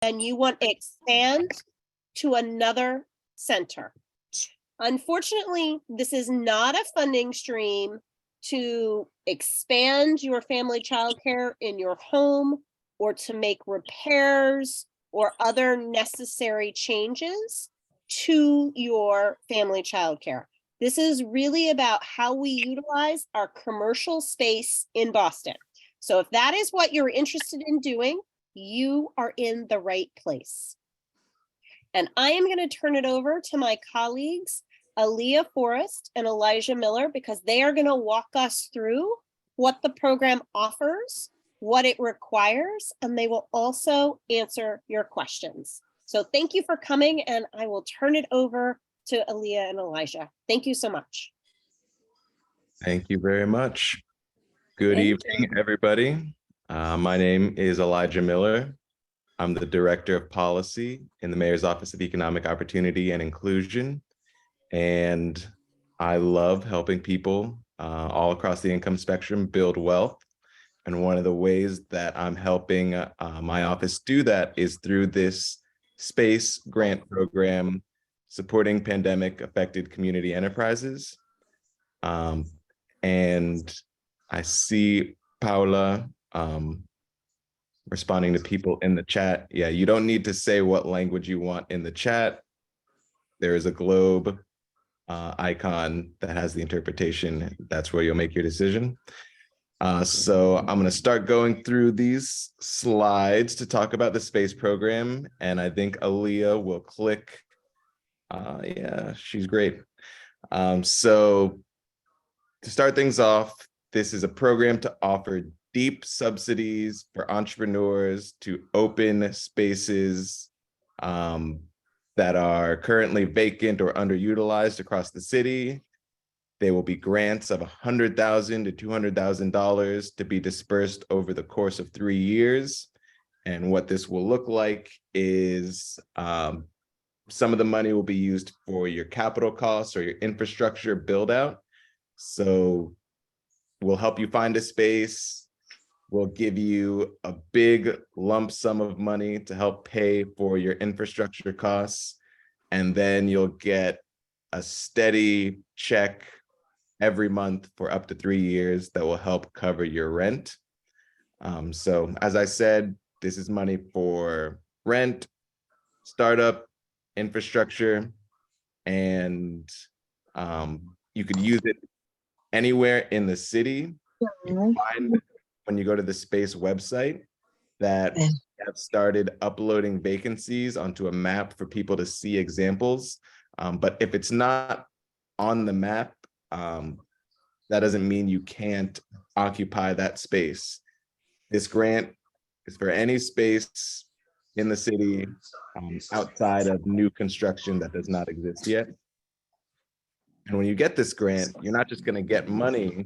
and you want to expand to another center. Unfortunately, this is not a funding stream to expand your family childcare in your home or to make repairs or other necessary changes to your family childcare. This is really about how we utilize our commercial space in Boston. So if that is what you're interested in doing, you are in the right place. And I am going to turn it over to my colleagues, Aaliyah Forrest and Elijah Miller, because they are going to walk us through what the program offers, what it requires, and they will also answer your questions. So thank you for coming, and I will turn it over to Aaliyah and Elijah. Thank you so much. Thank you very much. Good evening, everybody. My name is Elijah Miller. I'm the Director of Policy in the Mayor's Office of Economic Opportunity and Inclusion. And I love helping people all across the income spectrum build wealth. And one of the ways that I'm helping my office do that is through this S.P.A.C.E Grant program supporting pandemic-affected community enterprises. And I see Paula responding to people in the chat. Yeah, you don't need to say what language you want in the chat. There is a globe icon that has the interpretation. That's where you'll make your decision. So I'm going to start going through these slides to talk about the S.P.A.C.E program. And I think Aaliyah will click. Yeah, she's great. So to start things off, this is a program to offer deep subsidies for entrepreneurs to open spaces that are currently vacant or underutilized across the city. There will be grants of $100,000 to $200,000 to be dispersed over the course of 3 years. And what this will look like is some of the money will be used for your capital costs or your infrastructure build out. So we'll help you find a space. We'll give you a big lump sum of money to help pay for your infrastructure costs. And then you'll get a steady check every month for up to 3 years that will help cover your rent. So as I said, this is money for rent, startup, infrastructure, and you could use it anywhere in the city. You find when you go to the S.P.A.C.E website that have started uploading vacancies onto a map for people to see examples. But if it's not on the map, that doesn't mean you can't occupy that space. This grant is for any space in the city outside of new construction that does not exist yet. And when you get this grant, you're not just going to get money.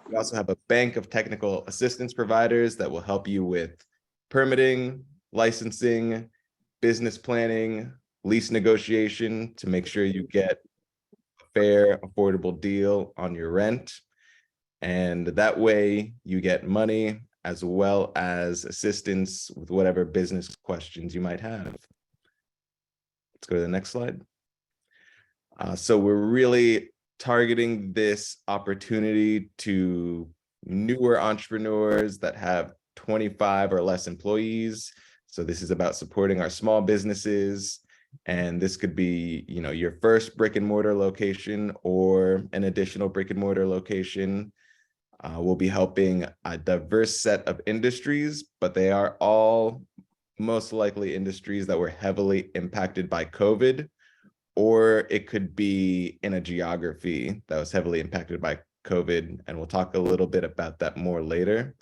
We also have a bank of technical assistance providers that will help you with permitting, licensing, business planning, lease negotiation to make sure you get a fair, affordable deal on your rent. And that way you get money as well as assistance with whatever business questions you might have. Let's go to the next slide. So we're really targeting this opportunity to newer entrepreneurs that have 25 or less employees. So this is about supporting our small businesses. And this could be, you know, your first brick and mortar location or an additional brick and mortar location. We'll be helping a diverse set of industries, but they are all most likely industries that were heavily impacted by COVID, or it could be in a geography that was heavily impacted by COVID. And we'll talk a little bit about that more later.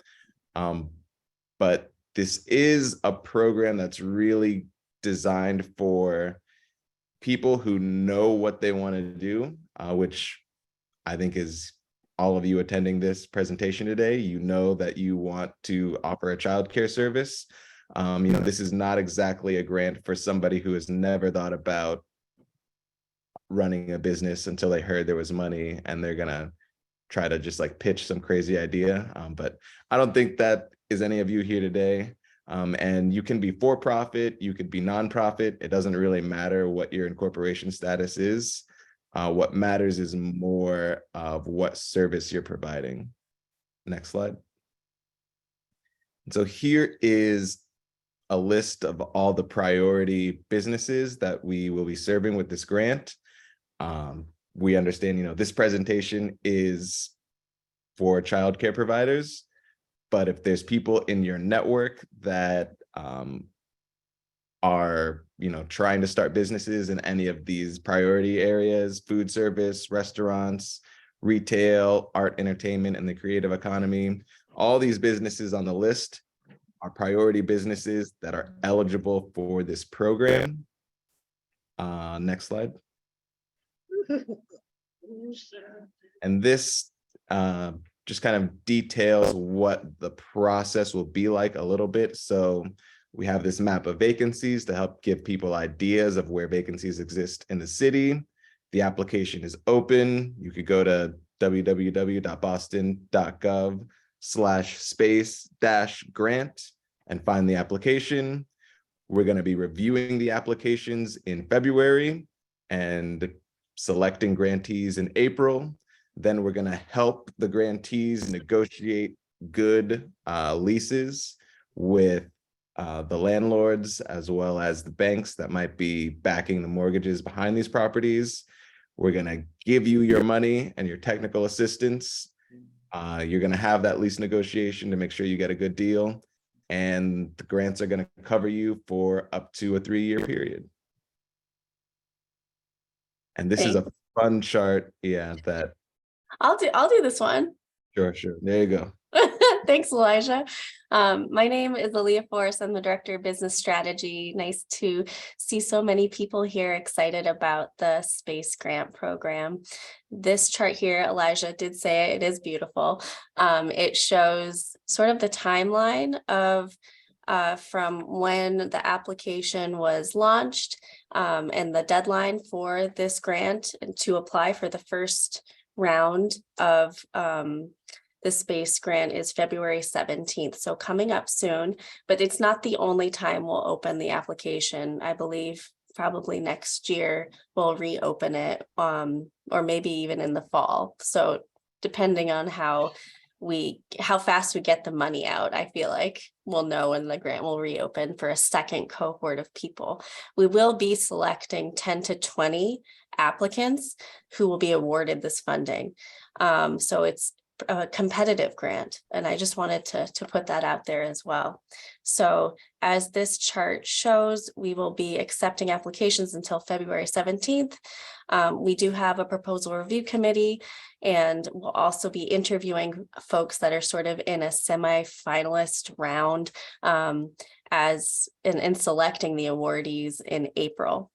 But this is a program that's really designed for people who know what they want to do, which I think is all of you attending this presentation today. You know that you want to offer a childcare service. You know, this is not exactly a grant for somebody who has never thought about running a business until they heard there was money and they're gonna try to just like pitch some crazy idea. But I don't think that is any of you here today. And you can be for-profit, you could be nonprofit. It doesn't really matter what your incorporation status is. What matters is more of what service you're providing. Next slide. So here is a list of all the priority businesses that we will be serving with this grant. We understand, this presentation is for childcare providers, but if there's people in your network that are, trying to start businesses in any of these priority areas, food service, restaurants, retail, art, entertainment, and the creative economy, all these businesses on the list are priority businesses that are eligible for this program. Next slide. And this just kind of details what the process will be like a little bit. So we have this map of vacancies to help give people ideas of where vacancies exist in the city. The application is open. You could go to www.boston.gov/space-grant and find the application. We're going to be reviewing the applications in February and selecting grantees in April. Then we're going to help the grantees negotiate good leases with the landlords, as well as the banks that might be backing the mortgages behind these properties. We're going to give you your money and your technical assistance. You're going to have that lease negotiation to make sure you get a good deal. And the grants are going to cover you for up to a 3-year period. And this is a fun chart. Yeah, that I'll do this one. Sure. There you go. Thanks, Elijah. My name is Aaliyah Forrest. I'm the Director of Business Strategy. Nice to see so many people here excited about the S.P.A.C.E Grant program. This chart here, Elijah did say it is beautiful. It shows sort of the timeline of from when the application was launched and the deadline for this grant to apply for the first round of the S.P.A.C.E grant is February 17th. So coming up soon, but it's not the only time we'll open the application. I believe probably next year we'll reopen it, or maybe even in the fall. So depending on how fast we get the money out, I feel like we'll know when the grant will reopen for a second cohort of people. We will be selecting 10 to 20 applicants who will be awarded this funding. So it's a competitive grant, and I just wanted to put that out there as well. So as this chart shows, we will be accepting applications until February 17th. We do have a proposal review committee, and we'll also be interviewing folks that are sort of in a semi-finalist round as in selecting the awardees in April.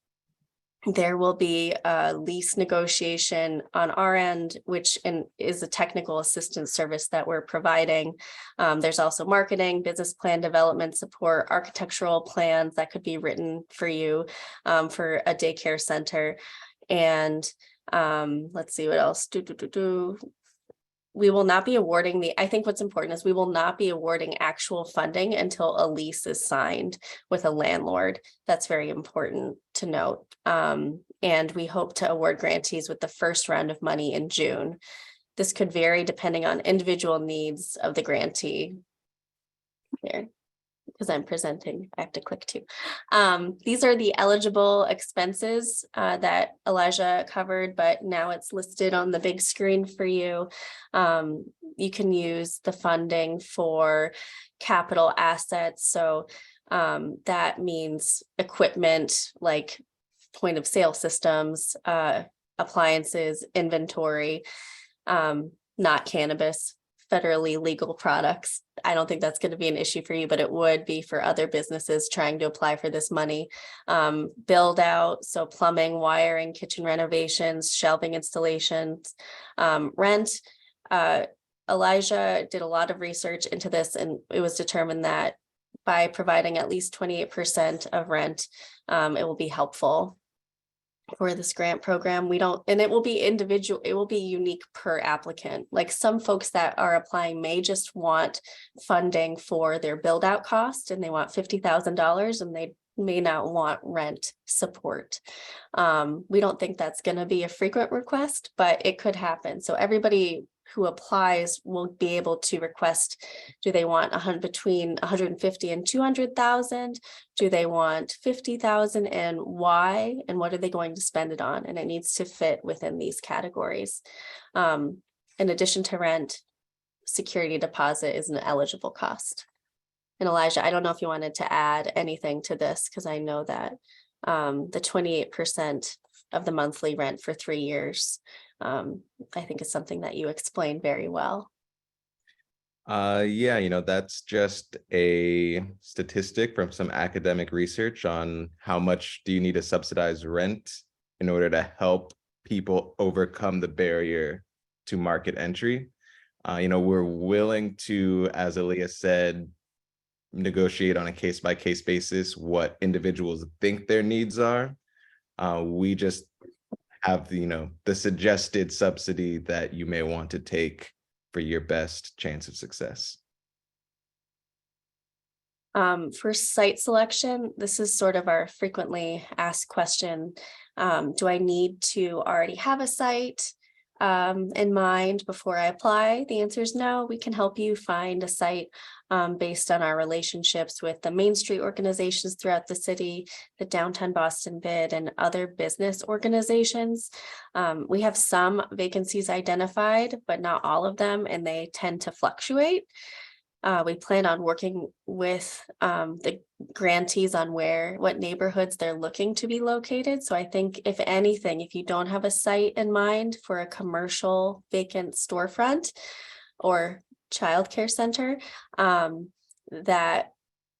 There will be a lease negotiation on our end, which is a technical assistance service that we're providing. There's also marketing, business plan development support, architectural plans that could be written for you for a daycare center. And let's see what else. We will not be awarding I think what's important is we will not be awarding actual funding until a lease is signed with a landlord. That's very important to note. And we hope to award grantees with the first round of money in June. This could vary depending on individual needs of the grantee. There, because I'm presenting, I have to click too. These are the eligible expenses that Elijah covered, but now it's listed on the big screen for you. You can use the funding for capital assets. So that means equipment like point of sale systems, appliances, inventory, not cannabis, federally legal products. I don't think that's going to be an issue for you, but it would be for other businesses trying to apply for this money. Build out, so plumbing, wiring, kitchen renovations, shelving installations, rent. Elijah did a lot of research into this, and it was determined that by providing at least 28% of rent, it will be helpful. for this grant program. We don't, and it will be individual, it will be unique per applicant. Like some folks that are applying may just want funding for their build out cost and they want $50,000 and they may not want rent support. We don't think that's going to be a frequent request, but it could happen. So everybody who applies will be able to request, do they want between 150 and 200,000? Do they want 50,000 and why? And what are they going to spend it on? And it needs to fit within these categories. In addition to rent, security deposit is an eligible cost. And Elijah, I don't know if you wanted to add anything to this, because I know that the 28% of the monthly rent for 3 years, I think is something that you explained very well. Yeah, that's just a statistic from some academic research on how much do you need to subsidize rent in order to help people overcome the barrier to market entry. We're willing to, as Aaliyah said, negotiate on a case-by-case basis what individuals think their needs are. We just have the suggested subsidy that you may want to take for your best chance of success. For site selection, this is sort of our frequently asked question. Do I need to already have a site in mind before I apply? The answer is no. We can help you find a site based on our relationships with the Main Street organizations throughout the city, the Downtown Boston Bid, and other business organizations. We have some vacancies identified, but not all of them, and they tend to fluctuate. We plan on working with the grantees on what neighborhoods they're looking to be located. So I think if anything, if you don't have a site in mind for a commercial vacant storefront or childcare center, that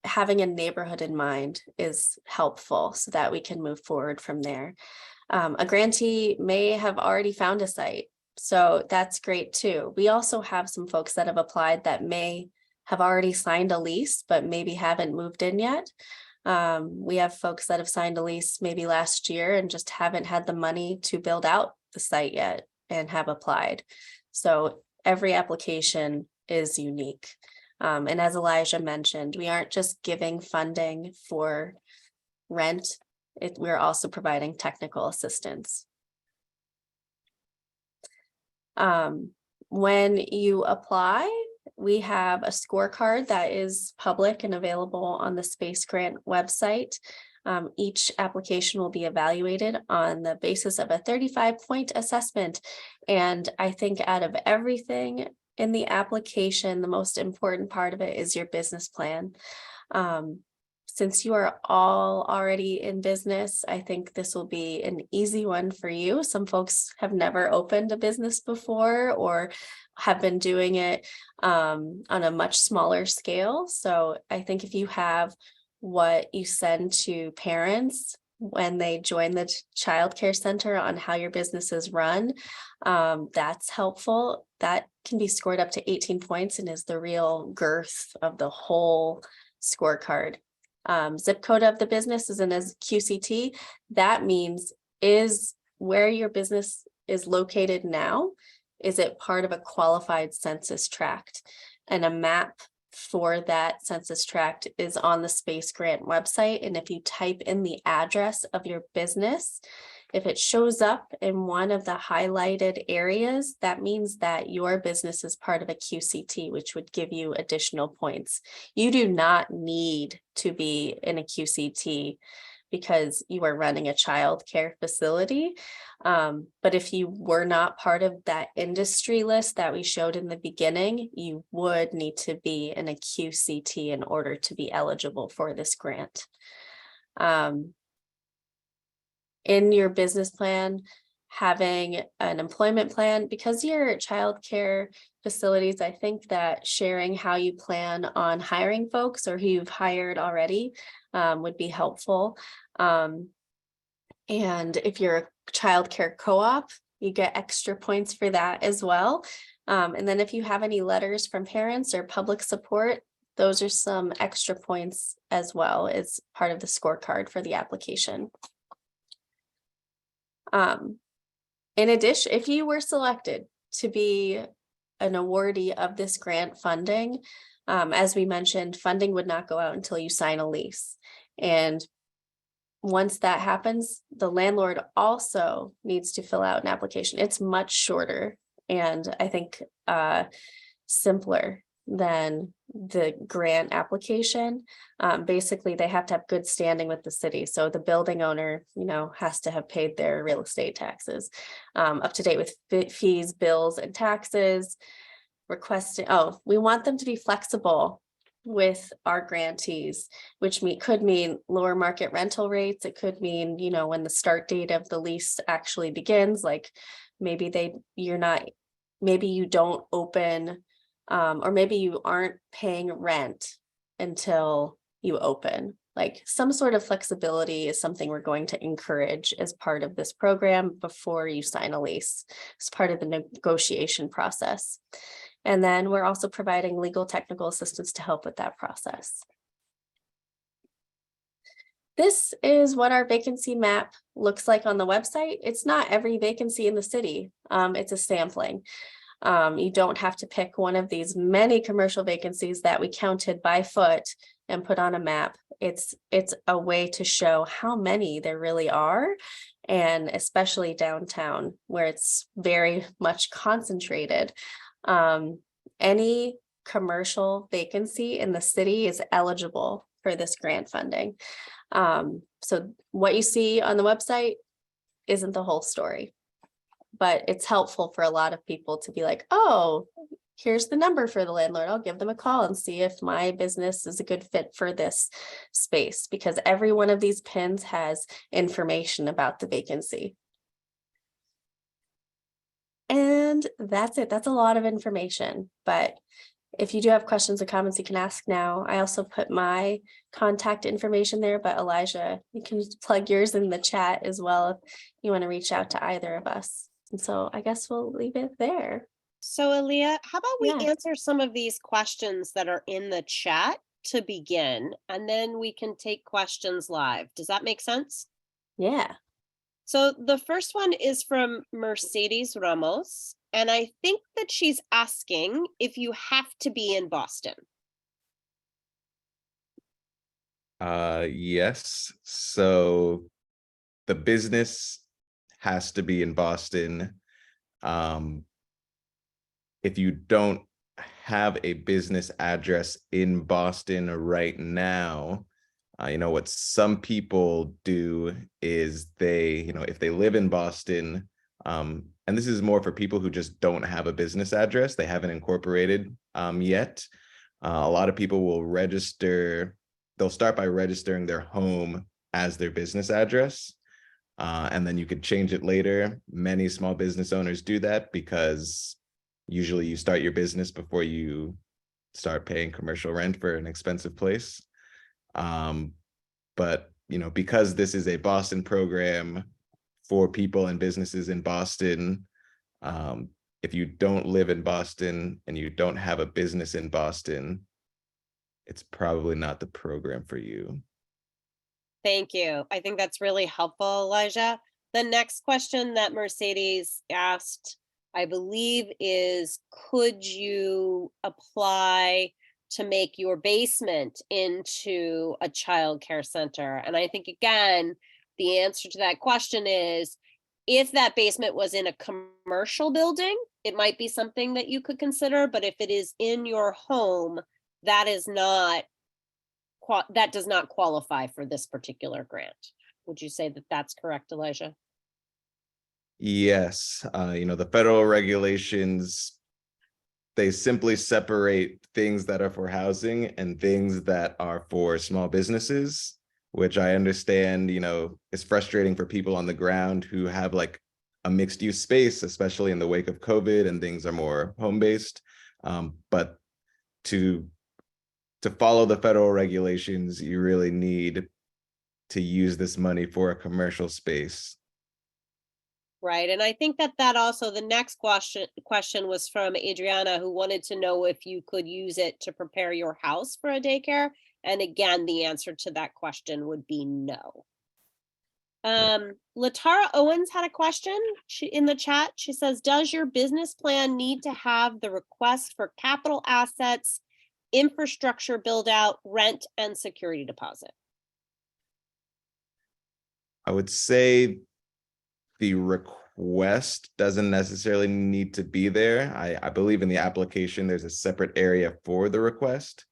having a neighborhood in mind is helpful so that we can move forward from there. A grantee may have already found a site, so that's great too. We also have some folks that have applied that may have already signed a lease, but maybe haven't moved in yet. We have folks that have signed a lease maybe last year and just haven't had the money to build out the site yet and have applied. So every application is unique. And as Elijah mentioned, we aren't just giving funding for rent, we're also providing technical assistance. When you apply, we have a scorecard that is public and available on the S.P.A.C.E Grant website. Each application will be evaluated on the basis of a 35-point assessment. And I think out of everything in the application, the most important part of it is your business plan. Since you are all already in business, I think this will be an easy one for you. Some folks have never opened a business before or have been doing it on a much smaller scale. So I think if you have what you send to parents when they join the childcare center on how your business is run, that's helpful. That can be scored up to 18 points and is the real girth of the whole scorecard. Zip code of the business is in as QCT. That means is where your business is located now, is it part of a qualified census tract? And a map for that census tract is on the S.P.A.C.E Grant website. And if you type in the address of your business, if it shows up in one of the highlighted areas, that means that your business is part of a QCT, which would give you additional points. You do not need to be in a QCT because you are running a child care facility. But if you were not part of that industry list that we showed in the beginning, you would need to be in a QCT in order to be eligible for this grant. In your business plan, having an employment plan, because your childcare facilities, I think that sharing how you plan on hiring folks or who you've hired already would be helpful. And if you're a childcare co-op, you get extra points for that as well. And then if you have any letters from parents or public support, those are some extra points as well as part of the scorecard for the application. In addition, if you were selected to be an awardee of this grant funding, as we mentioned, funding would not go out until you sign a lease. And once that happens, the landlord also needs to fill out an application. It's much shorter and I think simpler than the grant application. Basically, they have to have good standing with the city. So the building owner, has to have paid their real estate taxes, up to date with fees, bills, and taxes. We want them to be flexible with our grantees, which could mean lower market rental rates. It could mean, when the start date of the lease actually begins, like maybe you don't open, or maybe you aren't paying rent until you open. Like some sort of flexibility is something we're going to encourage as part of this program before you sign a lease, as part of the negotiation process. And then we're also providing legal technical assistance to help with that process. This is what our vacancy map looks like on the website. It's not every vacancy in the city. It's a sampling. You don't have to pick one of these many commercial vacancies that we counted by foot and put on a map. It's a way to show how many there really are, and especially downtown where it's very much concentrated. Any commercial vacancy in the city is eligible for this grant funding. So what you see on the website isn't the whole story, but it's helpful for a lot of people to be like, oh, here's the number for the landlord. I'll give them a call and see if my business is a good fit for this space, because every one of these pins has information about the vacancy. And that's it. That's a lot of information, but if you do have questions or comments, you can ask now. I also put my contact information there, but Elijah, you can plug yours in the chat as well if you want to reach out to either of us. And so I guess we'll leave it there. So Aaliyah, how about we Yeah. answer some of these questions that are in the chat to begin, and then we can take questions live. Does that make sense? Yeah. So the first one is from Mercedes Ramos, and I think that she's asking if you have to be in Boston. Yes. So the business has to be in Boston. If you don't have a business address in Boston right now, what some people do is they, if they live in Boston, and this is more for people who just don't have a business address, they haven't incorporated yet. A lot of people will register, they'll start by registering their home as their business address. And then you could change it later. Many small business owners do that because usually you start your business before you start paying commercial rent for an expensive place. But, because this is a Boston program for people and businesses in Boston, if you don't live in Boston and you don't have a business in Boston, it's probably not the program for you. Thank you. I think that's really helpful, Elijah. The next question that Mercedes asked, I believe, is could you apply to make your basement into a childcare center? And I think, again, the answer to that question is if that basement was in a commercial building, it might be something that you could consider. But if it is in your home, that does not qualify for this particular grant. Would you say that that's correct, Elijah? Yes. The federal regulations, they simply separate things that are for housing and things that are for small businesses, which I understand, is frustrating for people on the ground who have like a mixed use space, especially in the wake of COVID and things are more home-based. But to follow the federal regulations, you really need to use this money for a commercial space. Right. And I think that also the next question was from Adriana, who wanted to know if you could use it to prepare your house for a daycare. And again, the answer to that question would be no. Latara Owens had a question in the chat. She says, does your business plan need to have the request for capital assets, infrastructure build out, rent, and security deposit? I would say the request doesn't necessarily need to be there. I believe in the application, there's a separate area for the request.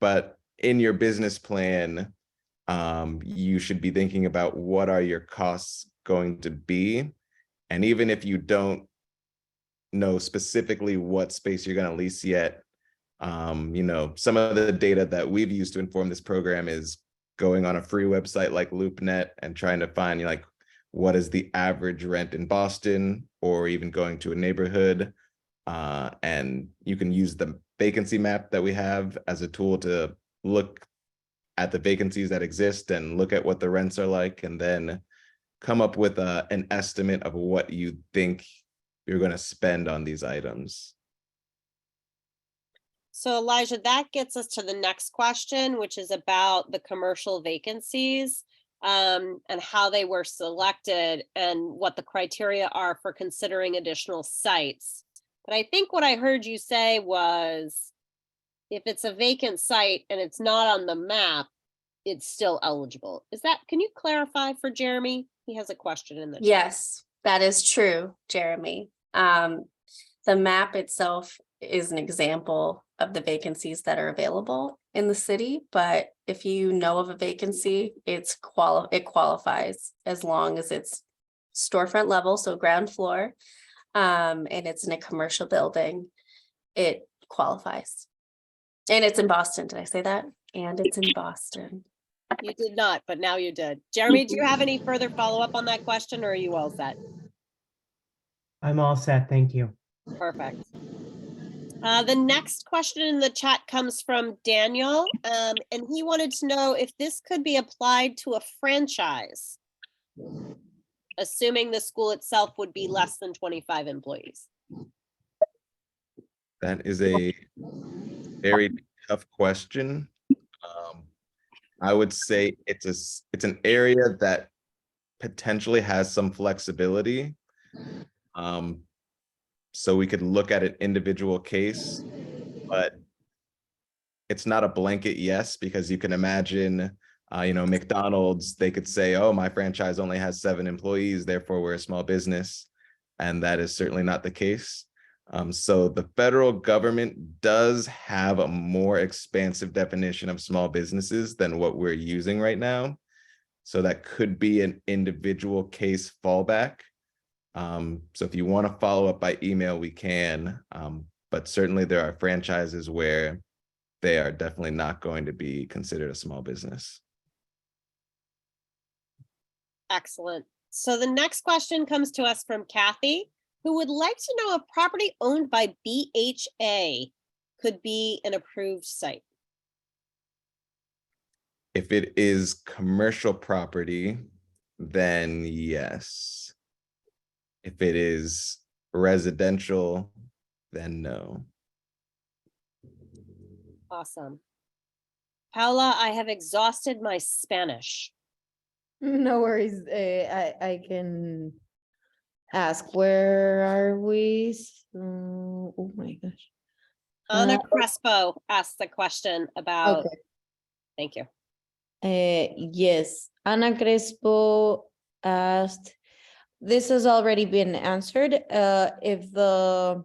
But in your business plan, you should be thinking about what are your costs going to be. And even if you don't know specifically what space you're going to lease yet, some of the data that we've used to inform this program is going on a free website like LoopNet and trying to find like what is the average rent in Boston, or even going to a neighborhood. And you can use the vacancy map that we have as a tool to look at the vacancies that exist and look at what the rents are like, and then come up with an estimate of what you think you're going to spend on these items. So Elijah, that gets us to the next question, which is about the commercial vacancies, and how they were selected and what the criteria are for considering additional sites. But I think what I heard you say was, if it's a vacant site and it's not on the map, it's still eligible. Can you clarify for Jeremy? He has a question in the chat. Yes, that is true, Jeremy. The map itself is an example of the vacancies that are available in the city, but if you know of a vacancy, it qualifies as long as it's storefront level, so ground floor, and it's in a commercial building, it qualifies. And it's in Boston, did I say that? And it's in Boston. You did not, but now you did. Jeremy, do you have any further follow-up on that question, or are you all set? I'm all set, thank you. Perfect. The next question in the chat comes from Daniel, and he wanted to know if this could be applied to a franchise, assuming the school itself would be less than 25 employees. That is a very tough question. I would say it's an area that potentially has some flexibility. So we could look at an individual case, but it's not a blanket yes, because you can imagine, McDonald's, they could say, oh, my franchise only has 7 employees, therefore we're a small business. And that is certainly not the case. So the federal government does have a more expansive definition of small businesses than what we're using right now. So that could be an individual case fallback. So if you want to follow up by email, we can, but certainly there are franchises where they are definitely not going to be considered a small business. Excellent. So the next question comes to us from Kathy, who would like to know if property owned by BHA could be an approved site. If it is commercial property, then yes. If it is residential, then no. Awesome. Paula, I have exhausted my Spanish. No worries. I can ask, where are we? Oh my gosh. Ana Crespo asked the question about, Okay. Thank you. Yes, Ana Crespo asked, this has already been answered. If the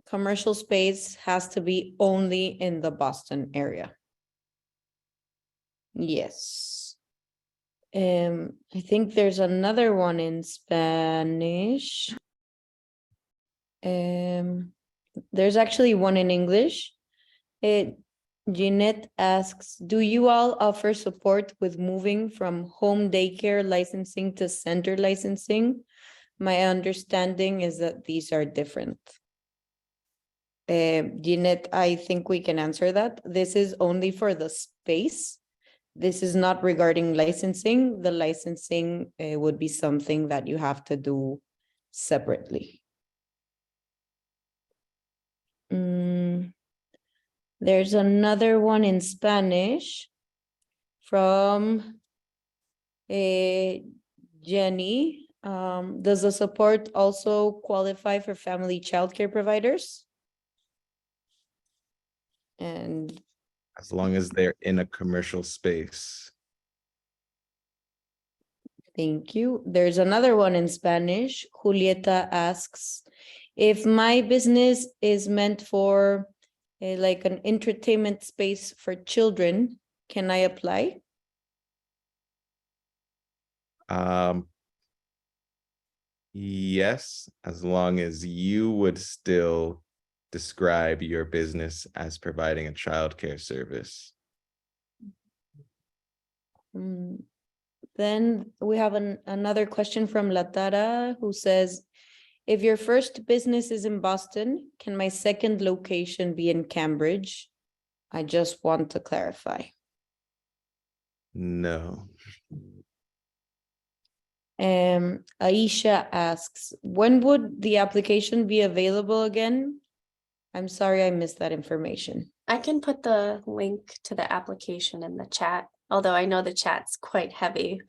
commercial space has to be only in the Boston area. Yes. I think there's another one in Spanish. There's actually one in English. Jeanette asks, do you all offer support with moving from home daycare licensing to center licensing? My understanding is that these are different. Jeanette, I think we can answer that. This is only for the space. This is not regarding licensing. The licensing would be something that you have to do separately. There's another one in Spanish from Jenny, does the support also qualify for family childcare providers? And As long as they're in a commercial space. thank you. There's another one in Spanish. Julieta asks, if my business is meant for like an entertainment space for children, can I apply? Yes, as long as you would still describe your business as providing a childcare service. Then we have another question from Latara who says, if your first business is in Boston, can my second location be in Cambridge? I just want to clarify. No. Aisha asks, when would the application be available again? I'm sorry, I missed that information. I can put the link to the application in the chat, although I know the chat's quite heavy.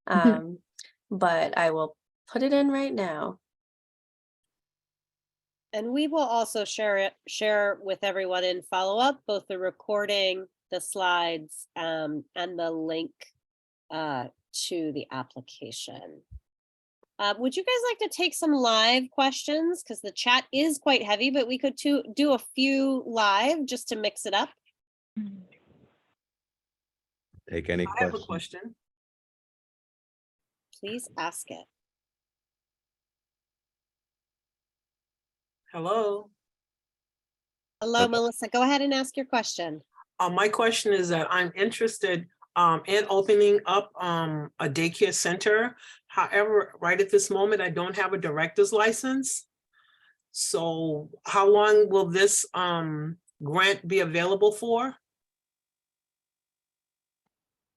But I will put it in right now. And we will also share with everyone in follow-up, both the recording, the slides, and the link to the application. Would you guys like to take some live questions? Because the chat is quite heavy, but we could do a few live just to mix it up. Take any I have a question. question. Please ask it. Hello. Hello, Okay. Melissa. Go ahead and ask your question. My question is that I'm interested in opening up a daycare center. However, right at this moment, I don't have a director's license. So how long will this grant be available for?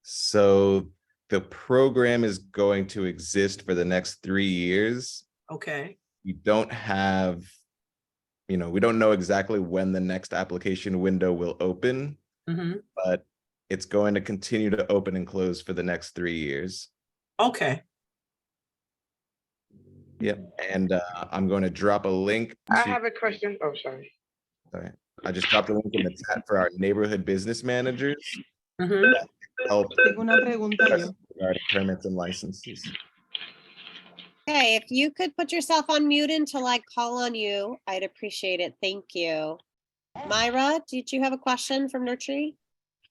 So the program is going to exist for the next 3 years. Okay. We don't have, we don't know exactly when the next application window will open, but it's going to continue to open and close for the next 3 years. Okay. Yep. And I'm going to drop a link. I have a question. Oh, sorry. Sorry. I just dropped a link in the chat for our neighborhood business managers. Mhm. that help Tengo una pregunta yo. regarding permits and licenses. Okay, if you could put yourself on mute until I call on you, I'd appreciate it. Thank you. Myra, did you have a question from Nursery?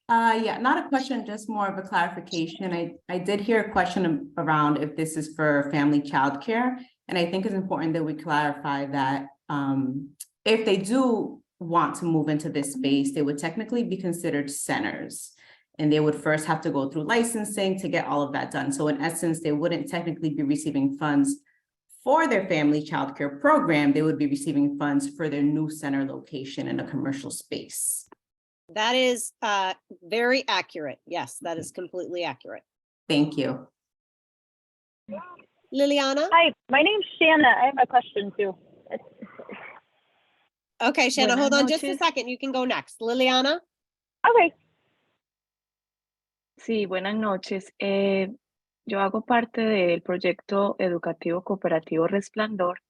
Yeah, not a question, just more of a clarification. I did hear a question around if this is for family childcare, and I think it's important that we clarify that if they do want to move into this space, they would technically be considered centers. And they would first have to go through licensing to get all of that done. So in essence, they wouldn't technically be receiving funds for their family childcare program. They would be receiving funds for their new center location in a commercial space. That is very accurate. Yes, that is completely accurate. Thank you. Liliana? Hi, my name's Shanna. I have a question too. Okay, Shanna, Buenas hold on just a noches. second. You can go next. Liliana? Okay. Sí, buenas noches. Yo hago parte del proyecto educativo cooperativo Resplandor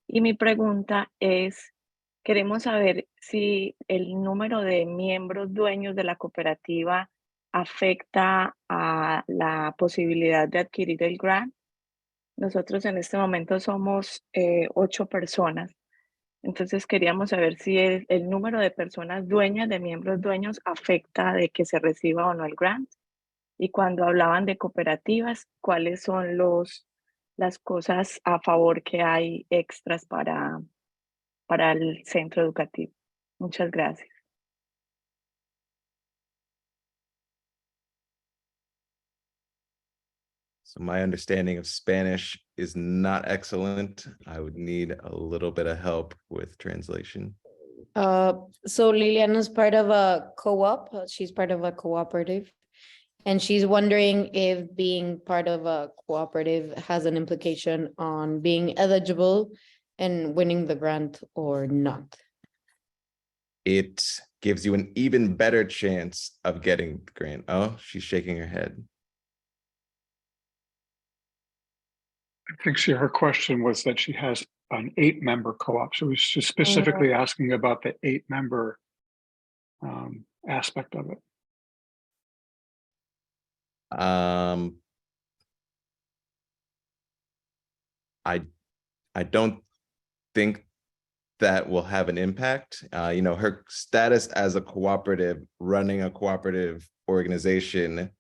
y mi pregunta es, queremos saber si el número de miembros dueños de la cooperativa afecta a la posibilidad de adquirir el grant. Nosotros en este momento somos 8 personas. Entonces queríamos saber si el número de personas dueñas, de miembros dueños, afecta de que se reciba o no el grant. Y cuando hablaban de cooperativas, ¿cuáles son las cosas a favor que hay extras para el centro educativo? Muchas gracias. So my understanding of Spanish is not excellent. I would need a little bit of help with translation. So Liliana's part of a co-op. She's part of a cooperative. And she's wondering if being part of a cooperative has an implication on being eligible and winning the grant or not. It gives you an even better chance of getting the grant. Oh, she's shaking her head. I think her question was that she has an 8-member co-op. So she's specifically asking about the 8-member aspect of it. I don't think that will have an impact. Her status as a cooperative, running a cooperative organization,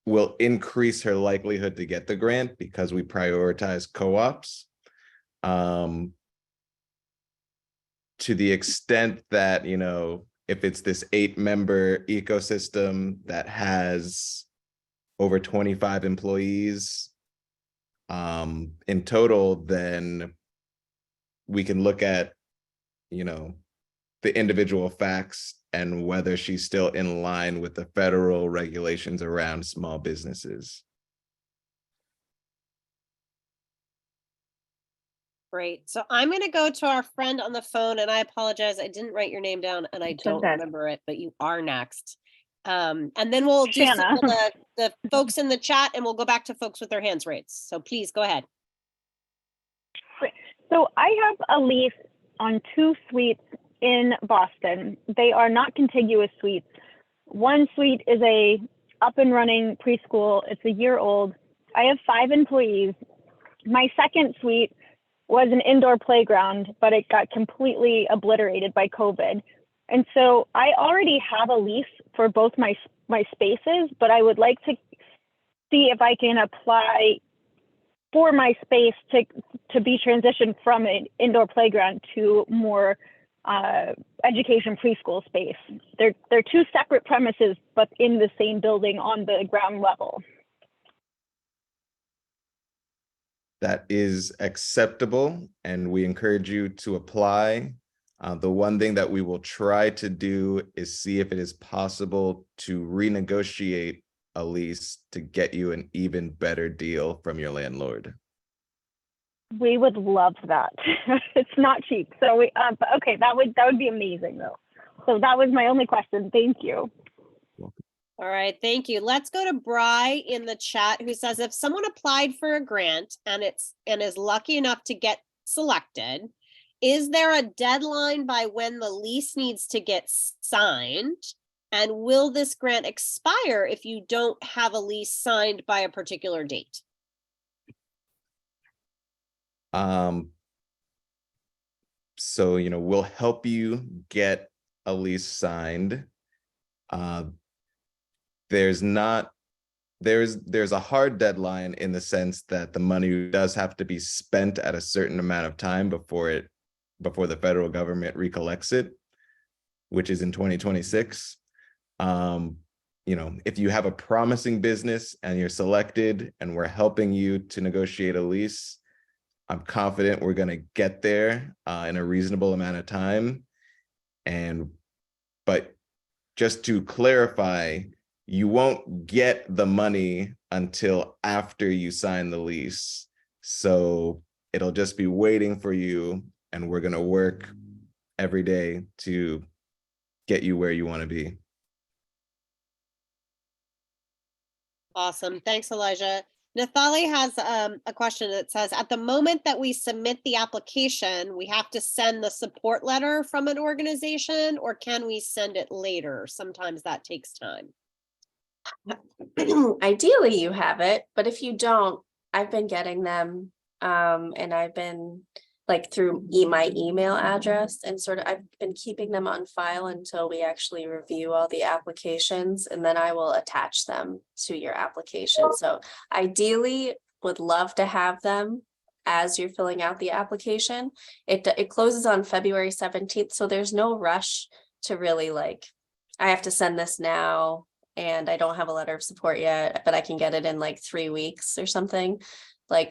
will increase her likelihood to get the grant because we prioritize co-ops. To the extent that, if it's this 8-member ecosystem that has over 25 employees in total, then we can look at, the individual facts and whether she's still in line with the federal regulations around small businesses. Great. So I'm going to go to our friend on the phone, and I apologize. I didn't write your name down and I don't okay. remember it, but you are next. And then we'll do some Shanna. of the folks in the chat, and we'll go back to folks with their hands raised. So please go ahead. So I have a lease on 2 suites in Boston. They are not contiguous suites. One suite is a up and running preschool. It's a year old. I have 5 employees. My second suite was an indoor playground, but it got completely obliterated by COVID. And so I already have a lease for both my spaces, but I would like to see if I can apply for my space to be transitioned from an indoor playground to more education preschool space. They're 2 separate premises, but in the same building on the ground level. That is acceptable, and we encourage you to apply. The one thing that we will try to do is see if it is possible to renegotiate a lease to get you an even better deal from your landlord. We would love that. It's not cheap. So but okay, that would be amazing though. So that was my only question. Thank you. All right, thank you. Let's go to Bri in the chat, who says, if someone applied for a grant and is lucky enough to get selected, is there a deadline by when the lease needs to get signed? And will this grant expire if you don't have a lease signed by a particular date? So, we'll help you get a lease signed. There's a hard deadline in the sense that the money does have to be spent at a certain amount of time before the federal government recollects it, which is in 2026. If you have a promising business and you're selected and we're helping you to negotiate a lease, I'm confident we're going to get there in a reasonable amount of time. But just to clarify, you won't get the money until after you sign the lease. So it'll just be waiting for you, and we're going to work every day to get you where you want to be. Awesome. Thanks, Elijah. Nathali has a question that says, at the moment that we submit the application, we have to send the support letter from an organization, or can we send it later? Sometimes that takes time. Ideally you have it, but if you don't, I've been getting them and I've been through my email address, and I've been keeping them on file until we actually review all the applications, and then I will attach them to your application. So ideally would love to have them as you're filling out the application. It closes on February 17th, so there's no rush to really I have to send this now and I don't have a letter of support yet, but I can get it in 3 weeks or something.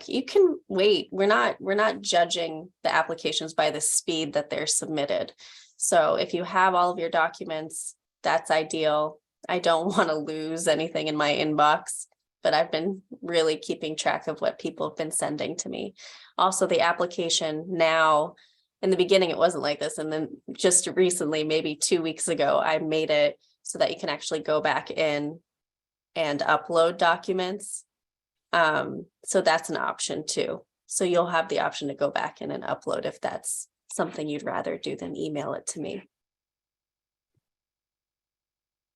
You can wait. We're not judging the applications by the speed that they're submitted. So if you have all of your documents, that's ideal. I don't want to lose anything in my inbox, but I've been really keeping track of what people have been sending to me. Also, the application now, in the beginning, it wasn't like this. And then just recently, maybe 2 weeks ago, I made it so that you can actually go back in and upload documents. So that's an option too. So you'll have the option to go back in and upload if that's something you'd rather do than email it to me.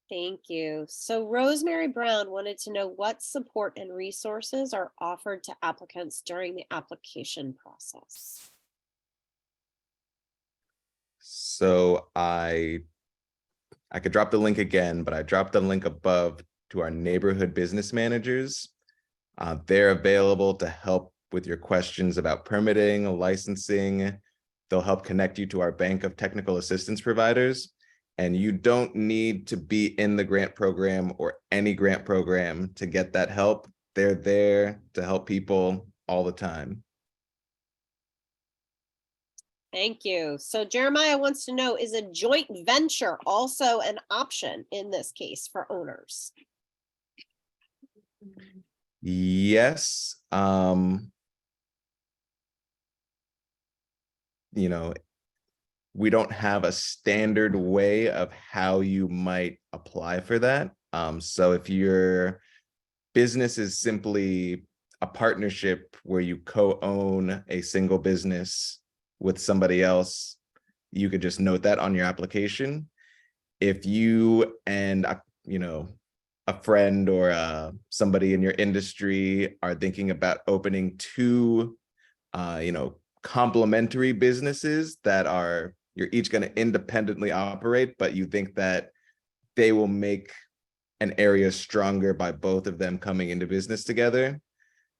Thank you. So Rosemary Brown wanted to know what support and resources are offered to applicants during the application process. So I could drop the link again, but I dropped the link above to our neighborhood business managers. They're available to help with your questions about permitting, licensing. They'll help connect you to our bank of technical assistance providers. And you don't need to be in the grant program or any grant program to get that help. They're there to help people all the time. Thank you. So Jeremiah wants to know, is a joint venture also an option in this case for owners? Yes. You know, we don't have a standard way of how you might apply for that. So if your business is simply a partnership where you co-own a single business with somebody else, you could just note that on your application. If you and a friend or somebody in your industry are thinking about opening two complementary businesses that you're each going to independently operate, but you think that they will make an area stronger by both of them coming into business together,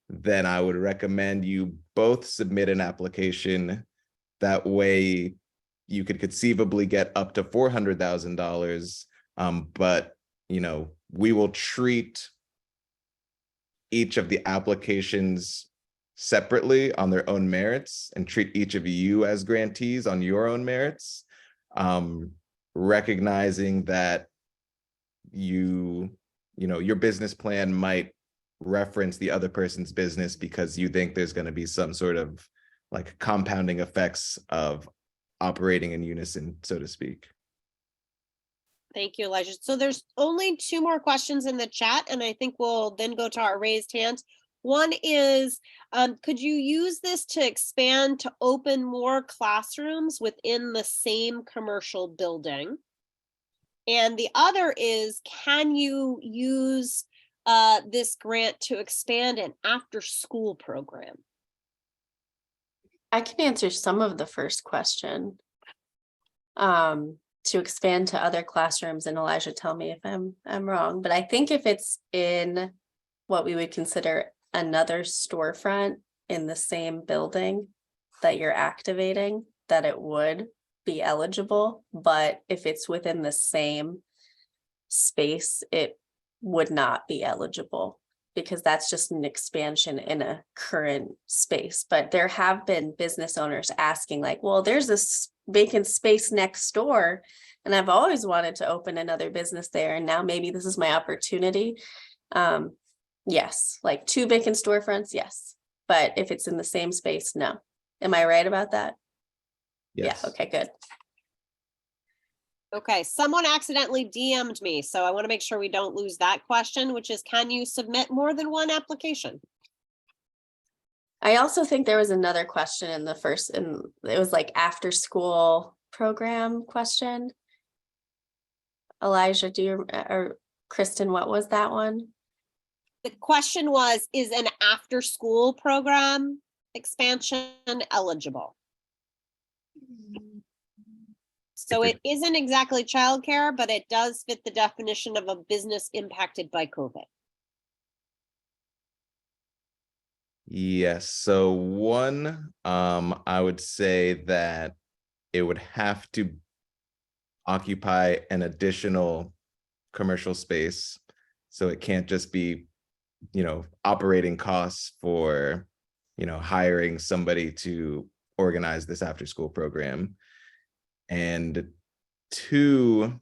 then I would recommend you both submit an application. That way you could conceivably get up to $400,000. But we will treat each of the applications separately on their own merits and treat each of you as grantees on your own merits, recognizing that your business plan might reference the other person's business because you think there's going to be some sort of like compounding effects of operating in unison, so to speak. Thank you, Elijah. So there's only 2 more questions in the chat, and I think we'll then go to our raised hands. One is, could you use this to expand to open more classrooms within the same commercial building? And the other is, can you use this grant to expand an after-school program? I can answer some of the first question. To expand to other classrooms, and Elijah, tell me if I'm wrong, but I think if it's in what we would consider another storefront in the same building that you're activating, that it would be eligible. But if it's within the same space, it would not be eligible because that's just an expansion in a current space. But there have been business owners asking like, well, there's this vacant space next door and I've always wanted to open another business there, and now maybe this is my opportunity. Yes, like 2 vacant storefronts, yes, but if it's in the same space, no. Am I right about that? Yes. Yeah, okay, good. Okay, someone accidentally DM'd me, so I want to make sure we don't lose that question, which is, can you submit more than 1 application? I also think there was another question in the first, and it was like after school program question. Elijah, or Kristen, what was that one? The question was, is an after-school program expansion eligible? So it isn't exactly childcare, but it does fit the definition of a business impacted by COVID. Yes. So one, I would say that it would have to occupy an additional commercial space. So it can't just be, operating costs for, hiring somebody to organize this after school program. And 2,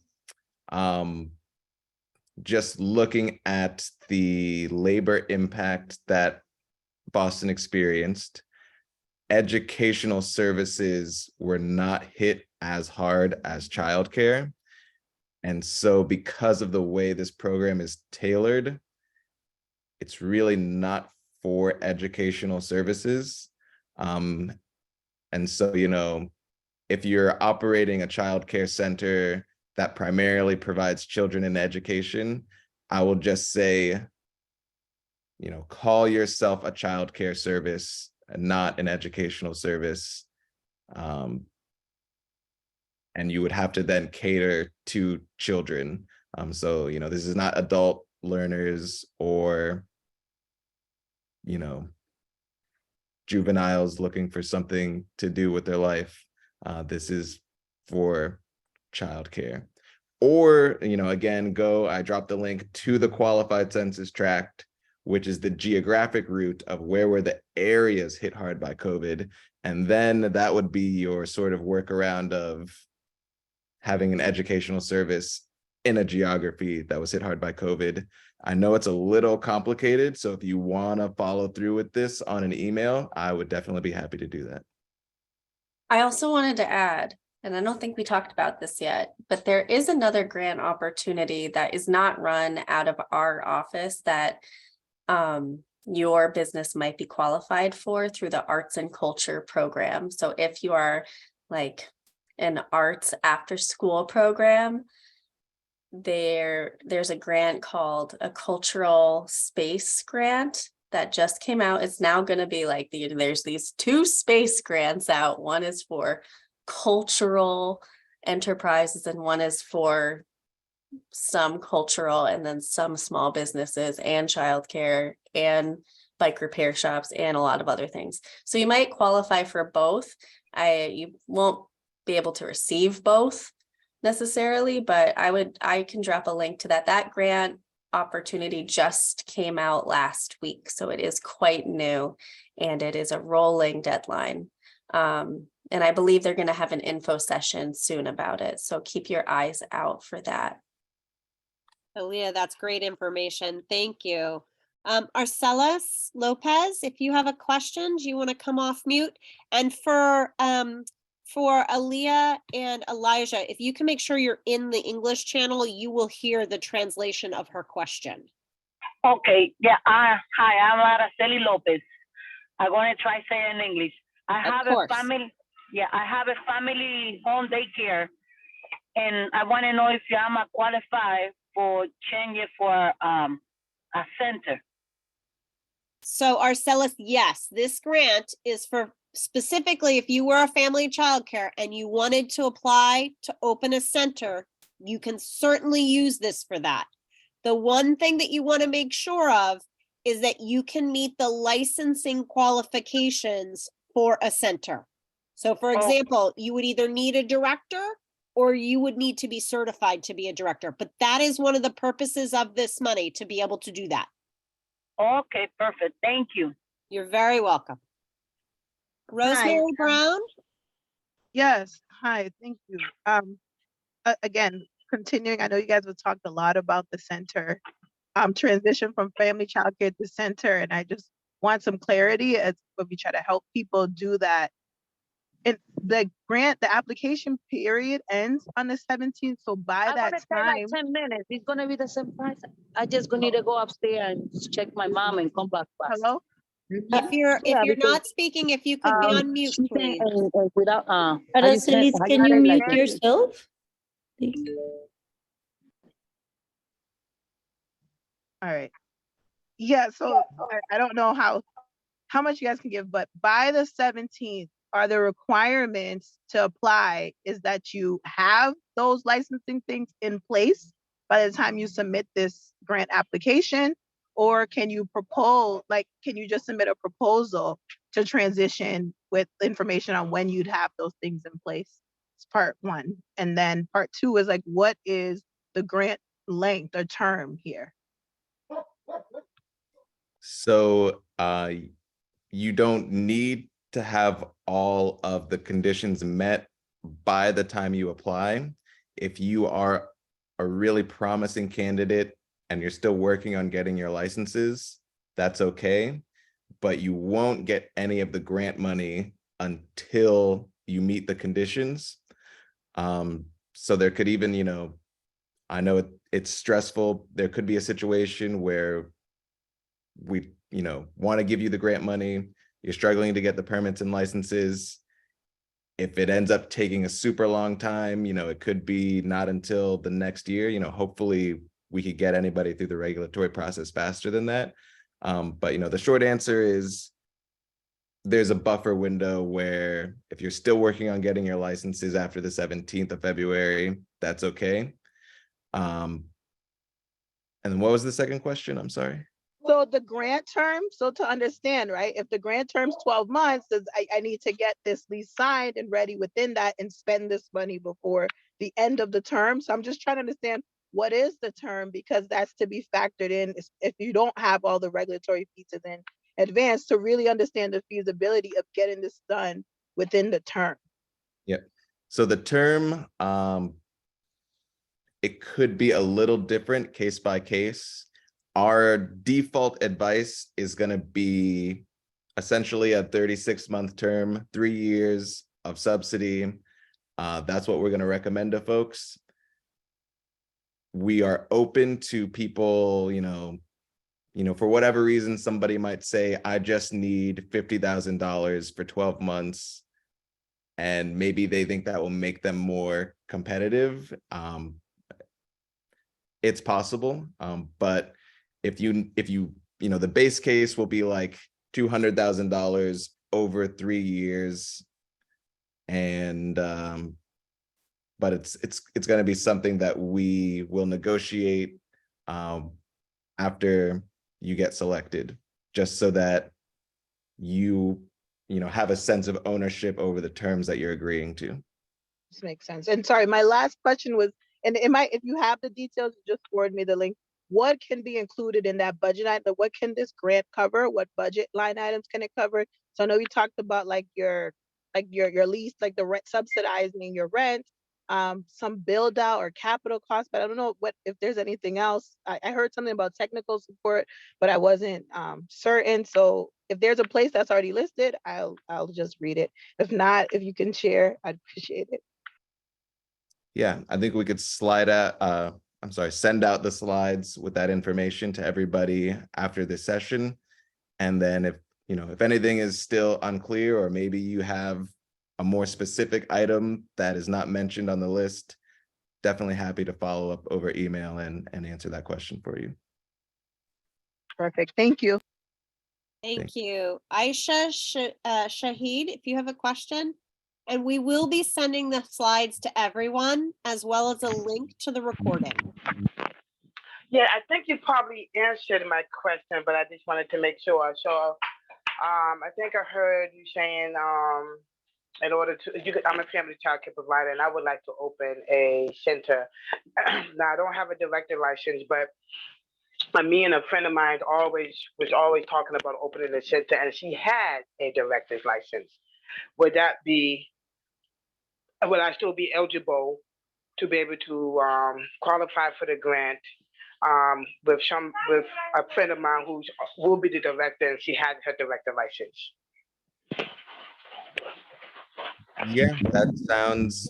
just looking at the labor impact that Boston experienced, educational services were not hit as hard as childcare. And so because of the way this program is tailored, it's really not for educational services. And so, you know, if you're operating a childcare center that primarily provides children in education, I will just say, you know, call yourself a childcare service and not an educational service. And you would have to then cater to children. So, you know, this is not adult learners or, you know, juveniles looking for something to do with their life. This is for childcare. Or, you know, again, I dropped the link to the qualified census tract, which is the geographic route of where were the areas hit hard by COVID. And then that would be your sort of workaround of having an educational service in a geography that was hit hard by COVID. I know it's a little complicated, so if you want to follow through with this on an email, I would definitely be happy to do that. I also wanted to add, and I don't think we talked about this yet, but there is another grant opportunity that is not run out of our office that your business might be qualified for through the Arts and Culture program. So if you are like an arts after school program, there's a grant called a cultural space grant that just came out. It's now going to be like there's these 2 space grants out. One is for cultural enterprises and one is for some cultural and then some small businesses and childcare and bike repair shops and a lot of other things. So you might qualify for both. You won't be able to receive both necessarily, but I can drop a link to that. That grant opportunity just came out last week, so it is quite new and it is a rolling deadline. And I believe they're going to have an info session soon about it, so keep your eyes out for that. Aaliyah, that's great information. Thank you. Arcelas Lopez, if you have a question, do you want to come off mute? And for Aaliyah and Elijah, if you can make sure you're in the English channel, you will hear the translation of her question. Okay, yeah. Hi, I'm Araceli Lopez. I'm going to try saying in English. I have a family home daycare, and I want to know if I'm qualified for change it for a center. So Arcelas, yes, this grant is for specifically if you were a family childcare and you wanted to apply to open a center, you can certainly use this for that. The one thing that you want to make sure of is that you can meet the licensing qualifications for a center. So for example, you would either need a director or you would need to be certified to be a director. But that is one of the purposes of this money, to be able to do that. Okay, perfect. Thank you. You're very welcome. Rosemary Brown? Yes, hi, thank you. Again, continuing, I know you guys have talked a lot about the center, transition from family childcare to center, and I just want some clarity as we try to help people do that. And the grant, the application period ends on the 17th, so by that time, like 10 minutes. It's gonna be the same price. I just gonna need to go upstairs and check my mom and come back fast. Hello? If you're not speaking, if you could be on mute, please. Without Araceli, can you mute yourself? All right. Yeah, so I don't know how much you guys can give, but by the 17th, are the requirements to apply is that you have those licensing things in place by the time you submit this grant application? Or can you propose, can you just submit a proposal to transition with information on when you'd have those things in place? It's part 1. And then part 2 is what is the grant length or term here? So you don't need to have all of the conditions met by the time you apply. If you are a really promising candidate and you're still working on getting your licenses, that's okay, but you won't get any of the grant money until you meet the conditions. So there could even, I know it's stressful. There could be a situation where we want to give you the grant money, you're struggling to get the permits and licenses. If it ends up taking a super long time, it could be not until the next year. Hopefully we could get anybody through the regulatory process faster than that. But the short answer is there's a buffer window where if you're still working on getting your licenses after the 17th of February, that's okay. And then what was the second question? I'm sorry. So the grant term, so to understand, right, if the grant term's 12 months, I need to get this lease signed and ready within that and spend this money before the end of the term. So I'm just trying to understand what is the term, because that's to be factored in if you don't have all the regulatory pieces in advance to really understand the feasibility of getting this done within the term. Yep. So the term, it could be a little different case by case. Our default advice is going to be essentially a 36-month term, 3 years of subsidy. That's what we're going to recommend to folks. We are open to people, for whatever reason, somebody might say, I just need $50,000 for 12 months. And maybe they think that will make them more competitive. It's possible, but if you the base case will be like $200,000 over 3 years, and but it's going to be something that we will negotiate after you get selected, just so that you have a sense of ownership over the terms that you're agreeing to. This makes sense. And sorry, my last question was, and if you have the details, just forward me the link. What can be included in that budget item? What can this grant cover? What budget line items can it cover? So I know we talked about your lease, like the rent, subsidizing your rent, some build out or capital costs, but I don't know if there's anything else. I heard something about technical support, but I wasn't certain. So if there's a place that's already listed, I'll just read it. If not, if you can share, I'd appreciate it. Yeah, I think we could send out the slides with that information to everybody after this session. And then if anything is still unclear, or maybe you have a more specific item that is not mentioned on the list, definitely happy to follow up over email and answer that question for you. Perfect. Thank you. Thank you. Aisha Shahid, if you have a question. And we will be sending the slides to everyone, as well as a link to the recording. Yeah, I think you probably answered my question, but I just wanted to make sure. So I think I heard you saying in order to, I'm a family child care provider, and I would like to open a center. Now, I don't have a director license, but me and a friend of mine was always talking about opening a center, and she had a director's license. Would I still be eligible to be able to qualify for the grant with a friend of mine who will be the director, and she had her director license? Yeah, that sounds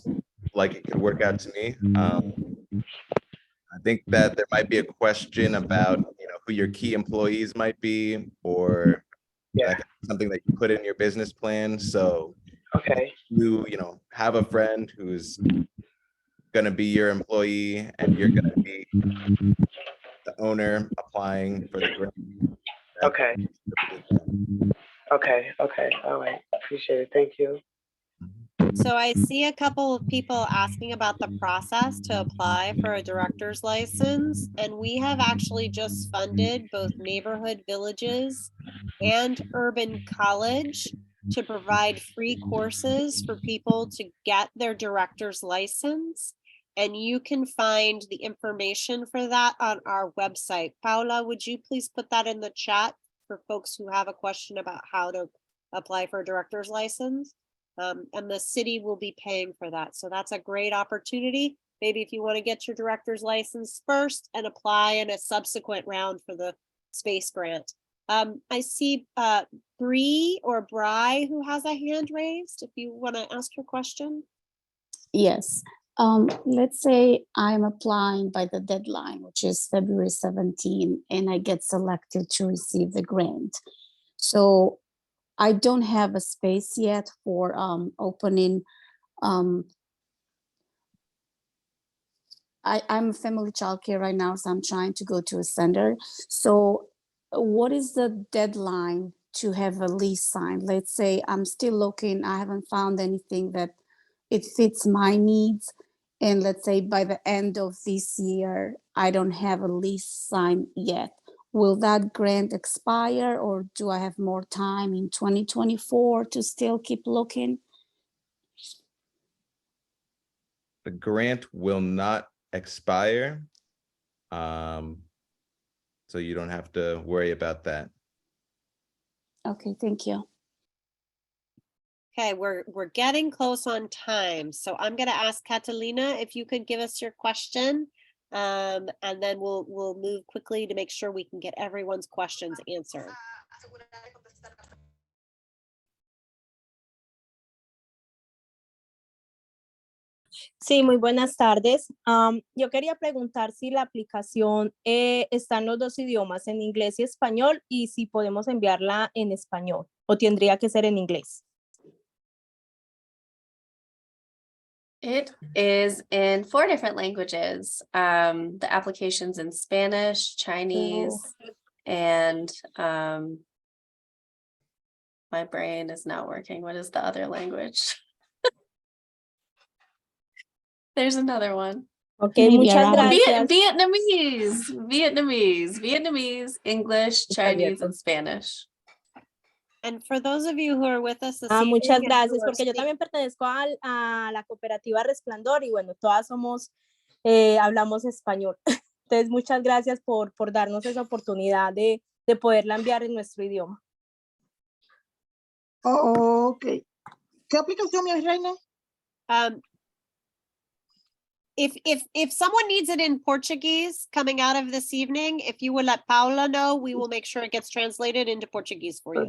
like it could work out to me. I think that there might be a question about who your key employees might be, or something that you put in your business plan. So okay, you have a friend who's going to be your employee, and you're going to be the owner applying for the grant. Okay. All right, appreciate it. Thank you. So I see a couple of people asking about the process to apply for a director's license, and we have actually just funded both Neighborhood Villages and Urban College to provide free courses for people to get their director's license. And you can find the information for that on our website. Paula, would you please put that in the chat for folks who have a question about how to apply for a director's license? And the city will be paying for that. So that's a great opportunity. Maybe if you want to get your director's license first and apply in a subsequent round for the S.P.A.C.E Grant. I see Bree or Bri who has a hand raised. If you want to ask your question. Yes. Let's say I'm applying by the deadline, which is February 17, and I get selected to receive the grant. So I don't have a space yet for opening. I'm a family childcare right now, so I'm trying to go to a center. So what is the deadline to have a lease signed? Let's say I'm still looking, I haven't found anything that it fits my needs. And let's say by the end of this year, I don't have a lease signed yet. Will that grant expire, or do I have more time in 2024 to still keep looking? The grant will not expire. So you don't have to worry about that. Okay, thank you. Okay, we're getting close on time, so I'm gonna ask Catalina if you could give us your question. And then we'll move quickly to make sure we can get everyone's questions answered. Sí, muy buenas tardes. Yo quería preguntar si la aplicación está en los dos idiomas, en inglés y español, y si podemos enviarla en español, o tendría que ser en inglés. It is in 4 different languages. The application's in Spanish, Chinese, and my brain is not working. What is the other language? There's another one. Okay, muchas gracias. Vietnamese, English, Chinese, and Spanish. And for those of you who are with us this Muchas evening, gracias, porque yo también pertenezco a la cooperativa Resplandor y bueno, todas hablamos español. Entonces, muchas gracias por darnos esa oportunidad de poderla enviar en nuestro idioma. Ok. ¿Qué aplicación, mi reina? If someone needs it in Portuguese coming out of this evening, if you would let Paula know, we will make sure it gets translated into Portuguese for you.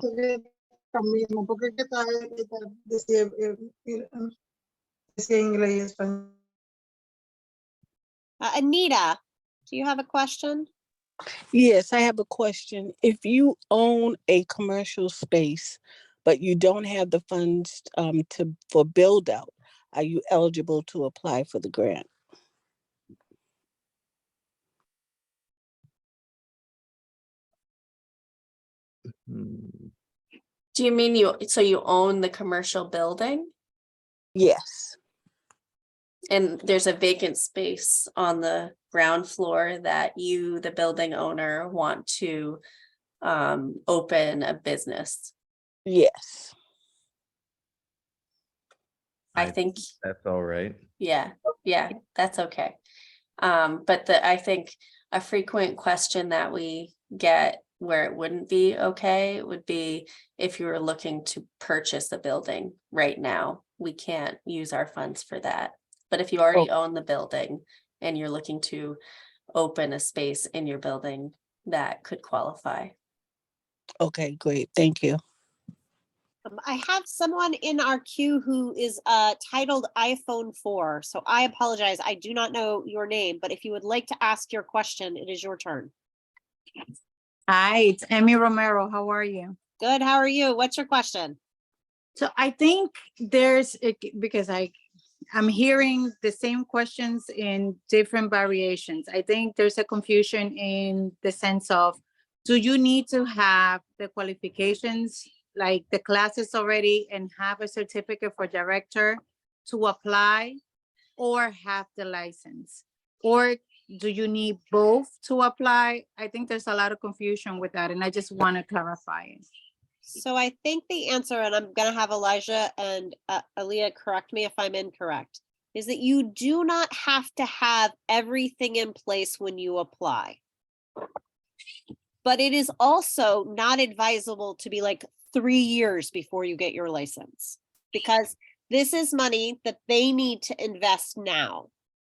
Anita, do you have a question? Yes, I have a question. If you own a commercial space, but you don't have the funds for build out, are you eligible to apply for the grant? Do you mean you own the commercial building? Yes. And there's a vacant space on the ground floor that you, the building owner, want to open a business? Yes. I think that's all right. Yeah, that's okay. But I think a frequent question that we get where it wouldn't be okay would be if you were looking to purchase a building right now. We can't use our funds for that. But if you already own the building and you're looking to open a space in your building, that could qualify. Okay, great. Thank you. I have someone in our queue who is titled iPhone 4. So I apologize. I do not know your name, but if you would like to ask your question, it is your turn. Hi, it's Emmy Romero. How are you? Good. How are you? What's your question? So I think because I'm hearing the same questions in different variations. I think there's a confusion in the sense of, do you need to have the qualifications, like the classes already, and have a certificate for director to apply, or have the license? Or do you need both to apply? I think there's a lot of confusion with that, and I just want to clarify it. So I think the answer, and I'm going to have Elijah and Aaliyah correct me if I'm incorrect, is that you do not have to have everything in place when you apply. But it is also not advisable to be like 3 years before you get your license, because this is money that they need to invest now.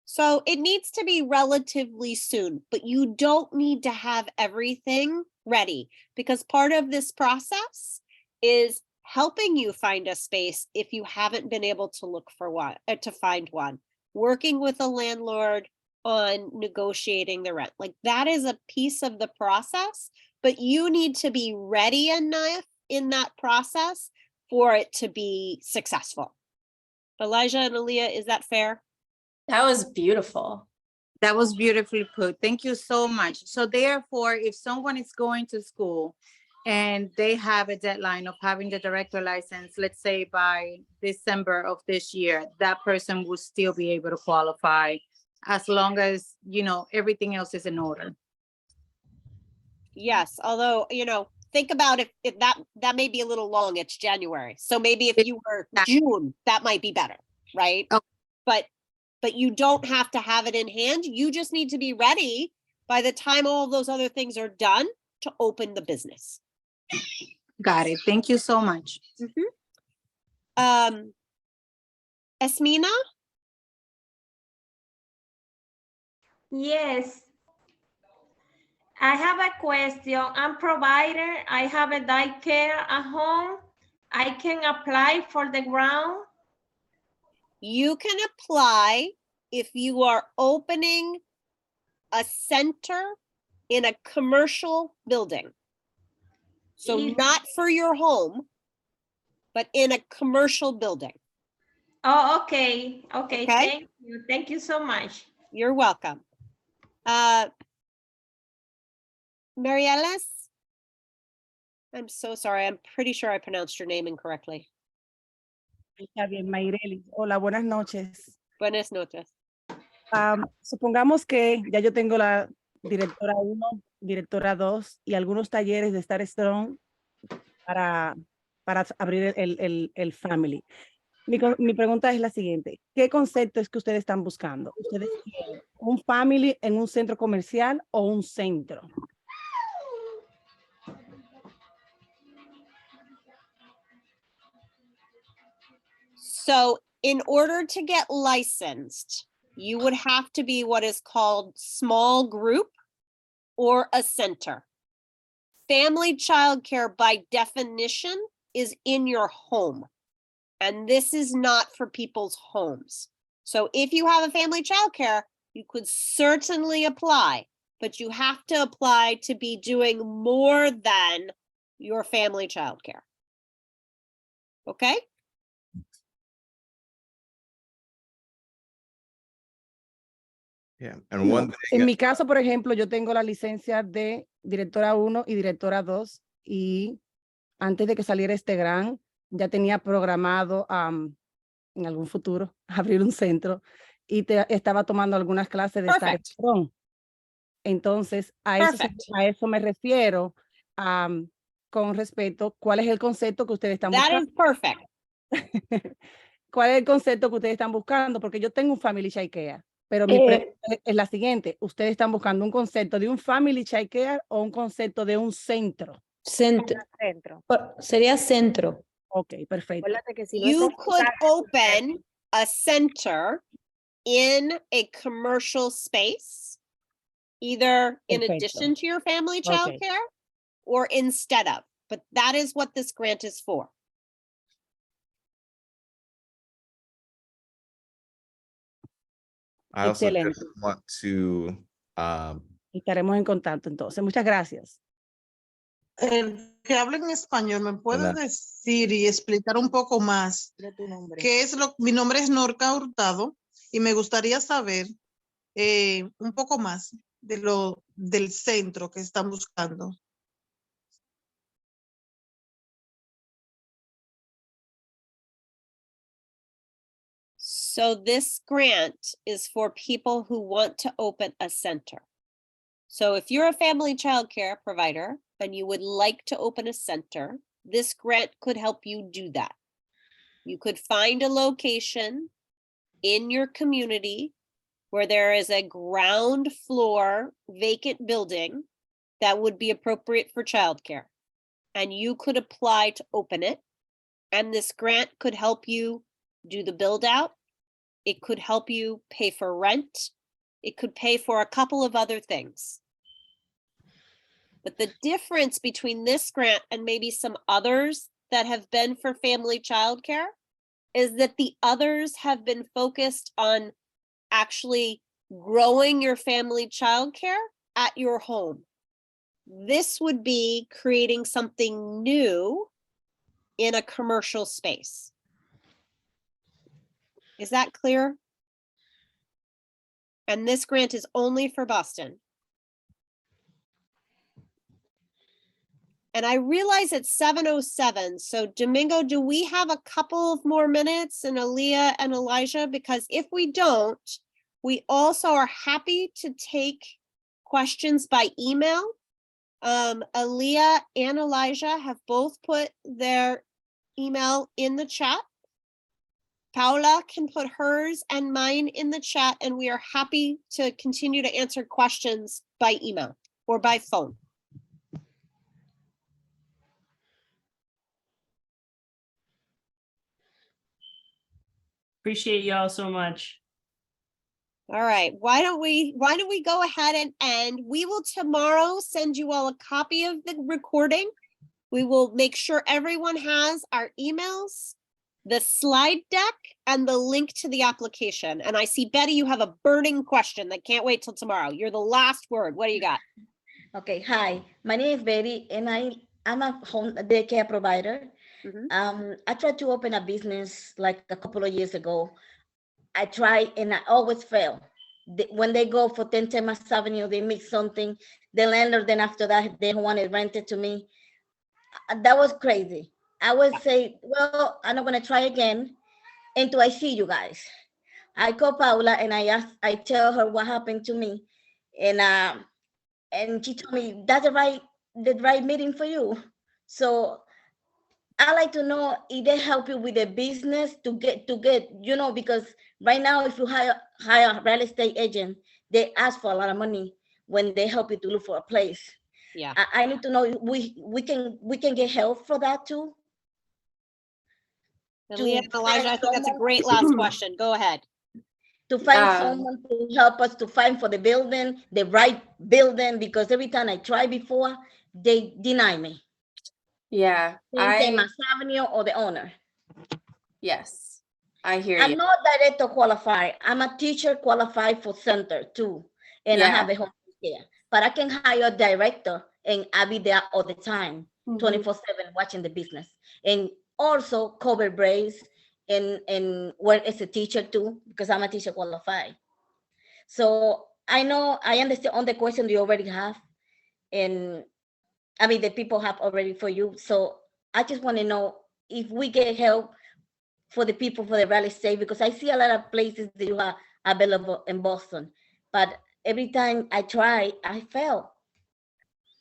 So it needs to be relatively soon, but you don't need to have everything ready, because part of this process is helping you find a space if you haven't been able to look for one, to find one. working with a landlord on negotiating the rent. Like that is a piece of the process, but you need to be ready enough in that process for it to be successful. Elijah and Aaliyah, is that fair? That was beautiful. That was beautifully put. Thank you so much. So therefore, if someone is going to school and they have a deadline of having the director license, let's say by December of this year, that person will still be able to qualify as long as, you know, everything else is in order. Yes, although, you know, think about if that may be a little long, it's January. So maybe if you were June, that might be better, right? Oh. But you don't have to have it in hand. You just need to be ready by the time all of those other things are done to open the business. Got it. Thank you so much. Esmina? Yes. I have a question. I'm provider. I have a daycare at home. I can apply for the grant. You can apply if you are opening a center in a commercial building. So not for your home, but in a commercial building. Oh, okay. Okay. Okay. Thank you. Thank you so much. You're welcome. Marielys? I'm so sorry. I'm pretty sure I pronounced your name incorrectly. Está bien, Mayrelis. Hola, buenas noches. Buenas noches. Supongamos que ya yo tengo la directora 1, directora 2 y algunos talleres de Star Strong para abrir el family. Mi pregunta es la siguiente. ¿Qué concepto es que ustedes están buscando? ¿Ustedes quieren un family en un centro comercial o un centro? So in order to get licensed, you would have to be what is called small group or a center. Family childcare by definition is in your home. And this is not for people's homes. So if you have a family childcare, you could certainly apply, but you have to apply to be doing more than your family childcare. Okay? Yeah, and one En thing, mi caso, por ejemplo, yo tengo la licencia de directora 1 y directora 2 y antes de que saliera este grant, ya tenía programado en algún futuro abrir un centro y estaba tomando algunas clases de Star Strong. Entonces, a eso me refiero con respecto, ¿cuál es el concepto que ustedes están buscando? That is perfect. ¿Cuál es el concepto que ustedes están buscando? Porque yo tengo un family childcare, pero mi pregunta es la siguiente. ¿Ustedes están buscando un concepto de un family childcare o un concepto de un centro? Centro. Sería centro. Ok, perfecto. You could open a center in a commercial space, either in addition to your family childcare or instead of, but that is what this grant is for. I also Excelente. just want to Estaremos en contacto entonces. Muchas gracias. El que habla en español, ¿me puede Hola. decir y explicar un poco más qué es mi nombre es Norca Hurtado y me gustaría saber un poco más del centro que están buscando? So this grant is for people who want to open a center. So if you're a family childcare provider and you would like to open a center, this grant could help you do that. You could find a location in your community where there is a ground floor vacant building that would be appropriate for childcare. And you could apply to open it. And this grant could help you do the build out. It could help you pay for rent. It could pay for a couple of other things. But the difference between this grant and maybe some others that have been for family childcare is that the others have been focused on actually growing your family childcare at your home. This would be creating something new in a commercial space. Is that clear? And this grant is only for Boston. And I realize it's 7:07, so Domingo, do we have a couple of more minutes, and Aaliyah and Elijah? Because if we don't, we also are happy to take questions by email. Aaliyah and Elijah have both put their email in the chat. Paula can put hers and mine in the chat, and we are happy to continue to answer questions by email or by phone. Appreciate y'all so much. All right, why don't we go ahead and end? We will tomorrow send you all a copy of the recording. We will make sure everyone has our emails, the slide deck, and the link to the application. And I see, Betty, you have a burning question that can't wait till tomorrow. You're the last word. What do you got? Okay, hi, my name is Betty, and I'm a home daycare provider. I tried to open a business like a couple of years ago. I tried and I always fail. When they go for 10 Mass Avenue, they mix something. The landlord, then after that, they want to rent it to me. That was crazy. I would say, well, I'm not gonna try again until I see you guys. I call Paula and I tell her what happened to me, and she told me that's the right meeting for you. So I like to know if they help you with the business to get, because right now, if you hire a real estate agent, they ask for a lot of money when they help you to look for a place. Yeah. I need to know we can get help for that too. Aaliyah and Elijah, I think that's a great last question. Go ahead. To find someone to help us to find for the building, the right building, because every time I try before, they deny me. Yeah, Mass Avenue or the owner. Yes, I hear I'm you. not director qualified. I'm a teacher qualified for center too. And I have a home care. But I can hire a director and I'll be there all the time, 24/7 watching the business. And also cover breaks and work as a teacher too, because I'm a teacher qualified. So I understand on the question you already have. And I mean, the people have already for you. So I just want to know if we get help for the people for the real estate, because I see a lot of places that you are available in Boston, but every time I try, I fail.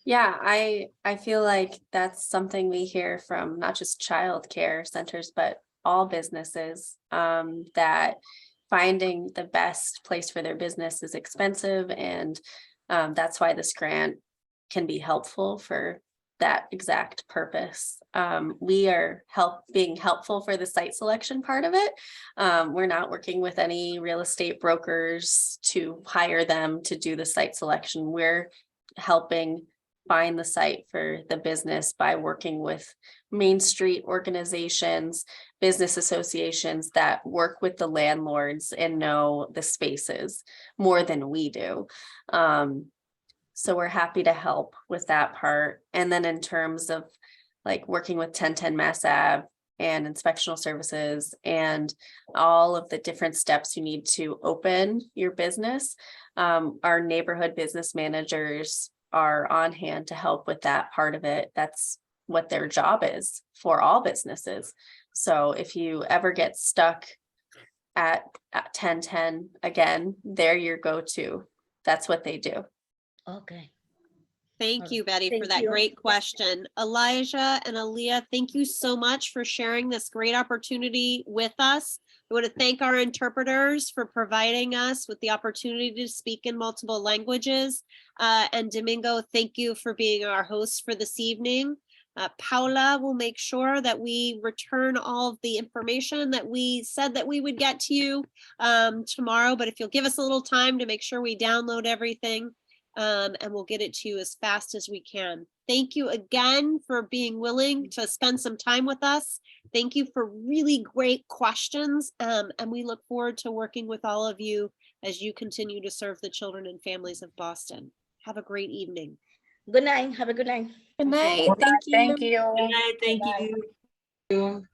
Yeah, I feel like that's something we hear from not just childcare centers, but all businesses, that finding the best place for their business is expensive. And that's why this grant can be helpful for that exact purpose. We are being helpful for the site selection part of it. We're not working with any real estate brokers to hire them to do the site selection. We're helping find the site for the business by working with Main Street organizations, business associations that work with the landlords and know the spaces more than we do. So we're happy to help with that part. And then in terms of like working with 1010 Mass Ave and inspectional services and all of the different steps you need to open your business, our neighborhood business managers are on hand to help with that part of it. That's what their job is for all businesses. So if you ever get stuck at 1010, again, they're your go-to. That's what they do. Okay. Thank you, Betty, for Thank that you. great question. Elijah and Aaliyah, thank you so much for sharing this great opportunity with us. I want to thank our interpreters for providing us with the opportunity to speak in multiple languages. And Domingo, thank you for being our host for this evening. Paula will make sure that we return all of the information that we said that we would get to you tomorrow. But if you'll give us a little time to make sure we download everything, and we'll get it to you as fast as we can. Thank you again for being willing to spend some time with us. Thank you for really great questions. And we look forward to working with all of you as you continue to serve the children and families of Boston. Have a great evening. Good night. Have a good night. Good night. Thank Thank you. you. Good night, thank you.